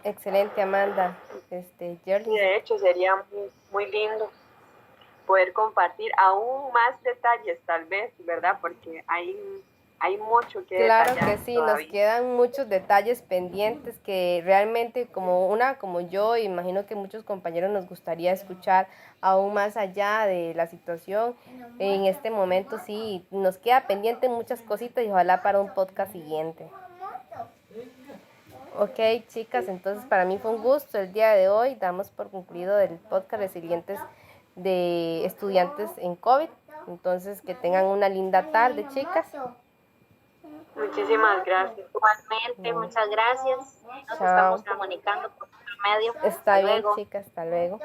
Excelente, Amanda. y Jerry, de hecho sería muy lindo poder compartir aún más detalles tal vez, ¿verdad? Porque hay hay mucho que Claro detallar que sí, nos todavía. quedan muchos detalles pendientes que realmente como yo, imagino que muchos compañeros nos gustaría escuchar aún más allá de la situación. En este momento sí, nos queda pendiente muchas cositas y ojalá para un podcast siguiente. Ok, chicas, Sí. entonces para mí fue un gusto el día de hoy. Damos por concluido el podcast Resilientes de estudiantes en COVID. Entonces, que tengan una linda tarde, chicas. Muchísimas gracias. Igualmente, Bueno, muchas gracias. Nos chao. estamos comunicando por otro medio. Está Hasta bien, luego. chicas, hasta luego.